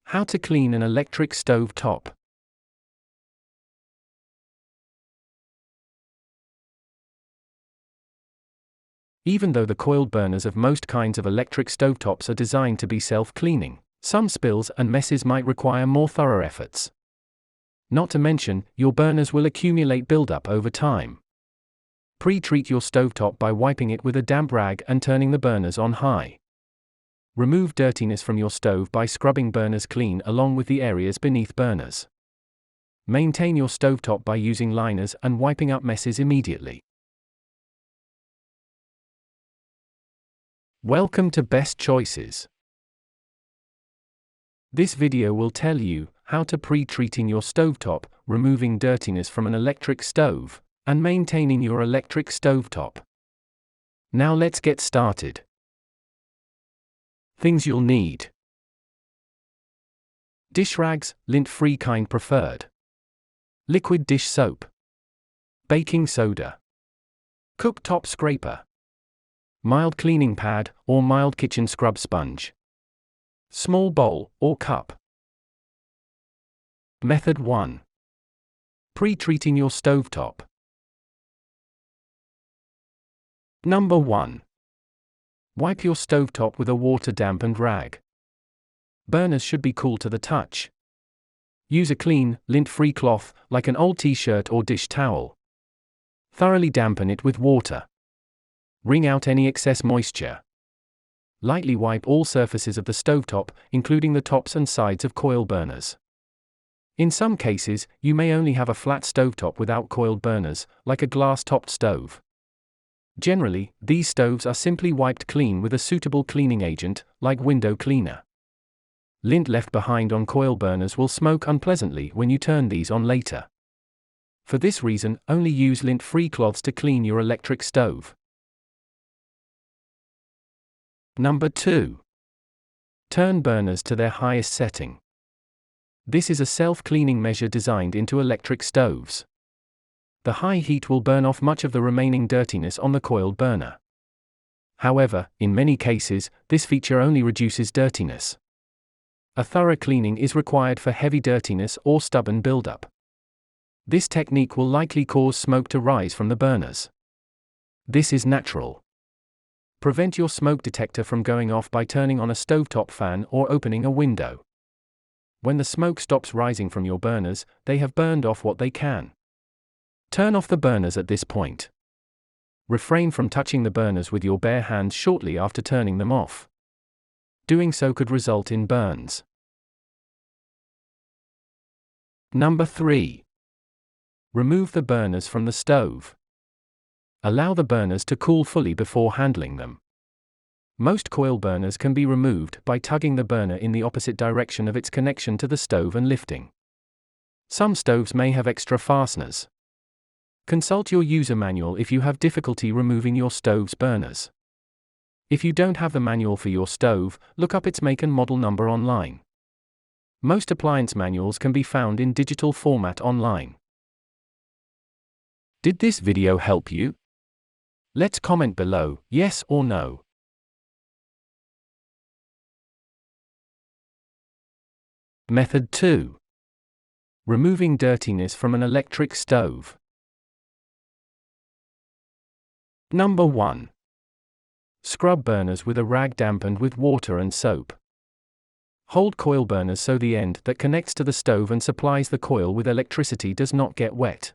How to clean an electric stove top. Even though the coiled burners of most kinds of electric stovetops are designed to be self-cleaning, some spills and messes might require more thorough efforts. Not to mention, your burners will accumulate buildup over time. Pre-treat your stovetop by wiping it with a damp rag and turning the burners on high. Remove dirtiness from your stove by scrubbing burners clean along with the areas beneath burners. Maintain your stovetop by using liners and wiping up messes immediately. Welcome to Best Choices. This video will tell you how to pre-treating your stovetop, removing dirtiness from an electric stove, and maintaining your electric stovetop. Now let's get started. Things you'll need: dish rags, lint-free kind preferred, liquid dish soap, baking soda, cooktop scraper, mild cleaning pad or mild kitchen scrub sponge, small bowl or cup. Method 1. Pre-treating your stovetop. Number 1. Wipe your stovetop with a water-dampened rag. Burners should be cool to the touch. Use a clean, lint-free cloth, like an old t-shirt or dish towel. Thoroughly dampen it with water. Wring out any excess moisture. Lightly wipe all surfaces of the stovetop, including the tops and sides of coil burners. In some cases, you may only have a flat stovetop without coiled burners, like a glass-topped stove. Generally, these stoves are simply wiped clean with a suitable cleaning agent, like window cleaner. Lint left behind on coil burners will smoke unpleasantly when you turn these on later. For this reason, only use lint-free cloths to clean your electric stove. Number 2. Turn burners to their highest setting. This is a self-cleaning measure designed into electric stoves. The high heat will burn off much of the remaining dirtiness on the coiled burner. However, in many cases, this feature only reduces dirtiness. A thorough cleaning is required for heavy dirtiness or stubborn buildup. This technique will likely cause smoke to rise from the burners. This is natural. Prevent your smoke detector from going off by turning on a stovetop fan or opening a window. When the smoke stops rising from your burners, they have burned off what they can. Turn off the burners at this point. Refrain from touching the burners with your bare hands shortly after turning them off. Doing so could result in burns. Number 3. Remove the burners from the stove. Allow the burners to cool fully before handling them. Most coil burners can be removed by tugging the burner in the opposite direction of its connection to the stove and lifting. Some stoves may have extra fasteners. Consult your user manual if you have difficulty removing your stove's burners. If you don't have the manual for your stove, look up its make and model number online. Most appliance manuals can be found in digital format online. Did this video help you? Let's comment below, yes or no. Method 2. Removing dirtiness from an electric stove. Number 1. Scrub burners with a rag dampened with water and soap. Hold coil burners so the end that connects to the stove and supplies the coil with electricity does not get wet.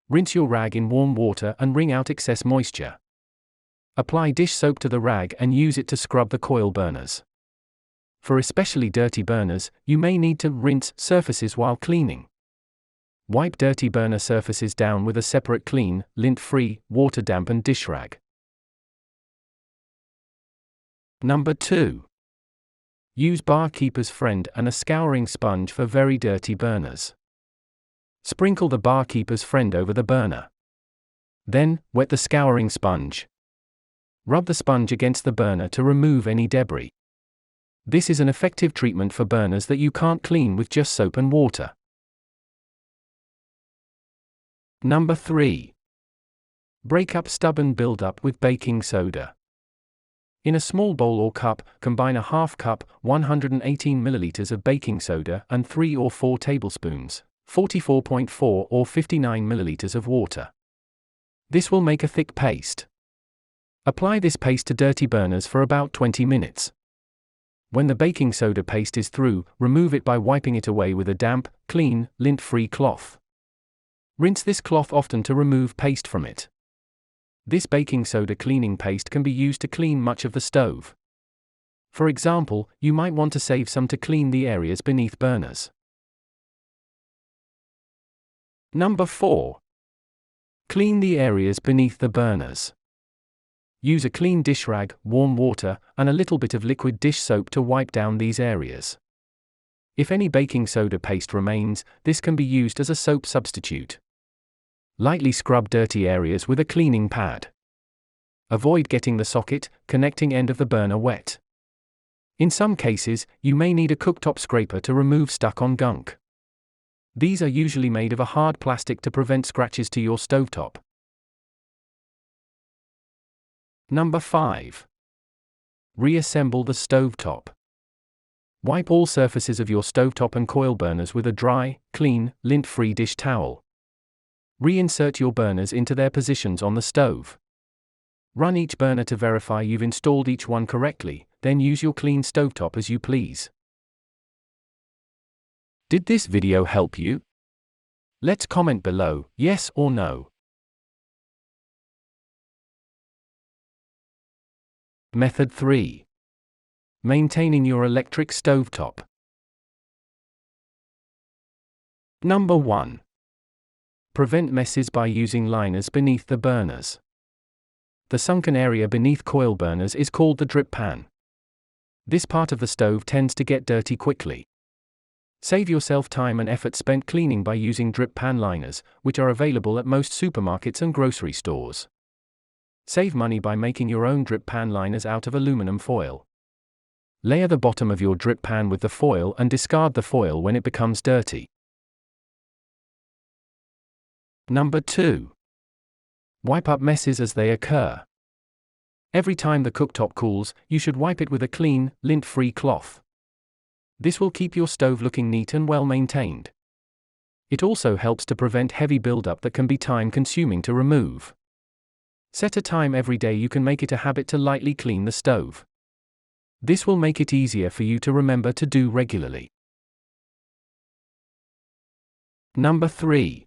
Rinse your rag in warm water and wring out excess moisture. Apply dish soap to the rag and use it to scrub the coil burners. For especially dirty burners, you may need to rinse surfaces while cleaning. Wipe dirty burner surfaces down with a separate clean, lint-free, water-dampened dish rag. Number 2. Use barkeeper's friend and a scouring sponge for very dirty burners. Sprinkle the barkeeper's friend over the burner. Then, wet the scouring sponge. Rub the sponge against the burner to remove any debris. This is an effective treatment for burners that you can't clean with just soap and water. Number 3. Break up stubborn buildup with baking soda. In a small bowl or cup, combine a half cup, 118 milliliters of baking soda and 3 or 4 tablespoons, 44.4 or 59 milliliters of water. This will make a thick paste. Apply this paste to dirty burners for about 20 minutes. When the baking soda paste is through, remove it by wiping it away with a damp, clean, lint-free cloth. Rinse this cloth often to remove paste from it. This baking soda cleaning paste can be used to clean much of the stove. For example, you might want to save some to clean the areas beneath burners. Number 4. Clean the areas beneath the burners. Use a clean dish rag, warm water, and a little bit of liquid dish soap to wipe down these areas. If any baking soda paste remains, this can be used as a soap substitute. Lightly scrub dirty areas with a cleaning pad. Avoid getting the socket, connecting end of the burner wet. In some cases, you may need a cooktop scraper to remove stuck-on gunk. These are usually made of a hard plastic to prevent scratches to your stovetop. Number 5. Reassemble the stovetop. Wipe all surfaces of your stovetop and coil burners with a dry, clean, lint-free dish towel. Reinsert your burners into their positions on the stove. Run each burner to verify you've installed each one correctly, then use your clean stovetop as you please. Did this video help you? Let's comment below, yes or no. Method 3. Maintaining your electric stovetop. Number 1. Prevent messes by using liners beneath the burners. The sunken area beneath coil burners is called the drip pan. This part of the stove tends to get dirty quickly. Save yourself time and effort spent cleaning by using drip pan liners, which are available at most supermarkets and grocery stores. Save money by making your own drip pan liners out of aluminum foil. Layer the bottom of your drip pan with the foil and discard the foil when it becomes dirty. Number 2. Wipe up messes as they occur. Every time the cooktop cools, you should wipe it with a clean, lint-free cloth. This will keep your stove looking neat and well maintained. It also helps to prevent heavy buildup that can be time-consuming to remove. Set a time every day you can make it a habit to lightly clean the stove. This will make it easier for you to remember to do regularly. Number 3.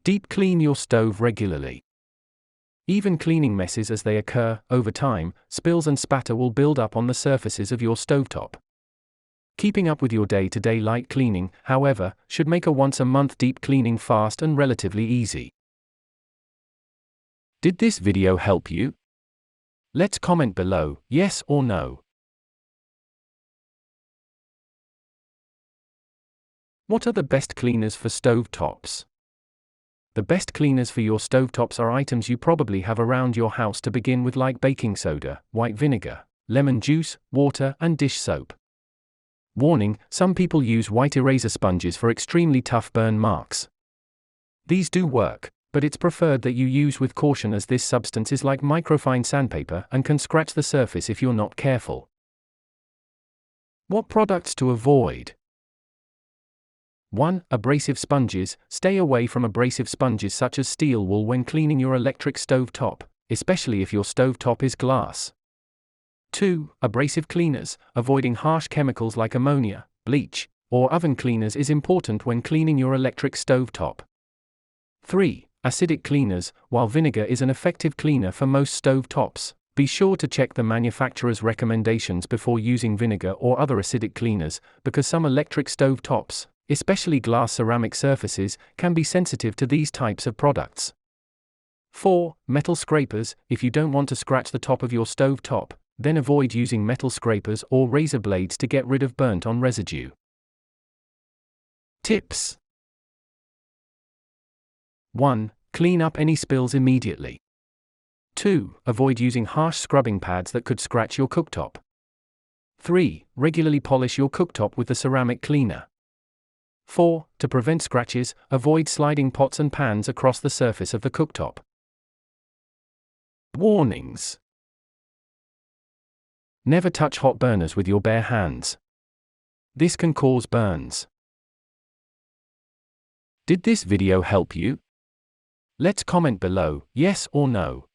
Deep clean your stove regularly. Even cleaning messes as they occur, over time, spills and spatter will build up on the surfaces of your stovetop. Keeping up with your day-to-day light cleaning, however, should make a once-a-month deep cleaning fast and relatively easy. Did this video help you? Let's comment below, yes or no. What are the best cleaners for stovetops? The best cleaners for your stovetops are items you probably have around your house to begin with, like baking soda, white vinegar, lemon juice, water, and dish soap. Warning: some people use white eraser sponges for extremely tough burn marks. These do work, but it's preferred that you use with caution, as this substance is like microfine sandpaper and can scratch the surface if you're not careful. What products to avoid? 1. Abrasive sponges. Stay away from abrasive sponges such as steel wool when cleaning your electric stovetop, especially if your stovetop is glass. 2. Abrasive cleaners. Avoiding harsh chemicals like ammonia, bleach, or oven cleaners is important when cleaning your electric stovetop. 3. Acidic cleaners. While vinegar is an effective cleaner for most stovetops, be sure to check the manufacturer's recommendations before using vinegar or other acidic cleaners, because some electric stovetops, especially glass ceramic surfaces, can be sensitive to these types of products. 4. Metal scrapers. If you don't want to scratch the top of your stovetop, then avoid using metal scrapers or razor blades to get rid of burnt-on residue. Tips. 1. Clean up any spills immediately. 2. Avoid using harsh scrubbing pads that could scratch your cooktop. 3. Regularly polish your cooktop with the ceramic cleaner. 4. To prevent scratches, avoid sliding pots and pans across the surface of the cooktop. Warnings. Never touch hot burners with your bare hands. This can cause burns. Did this video help you? Let's comment below, yes or no.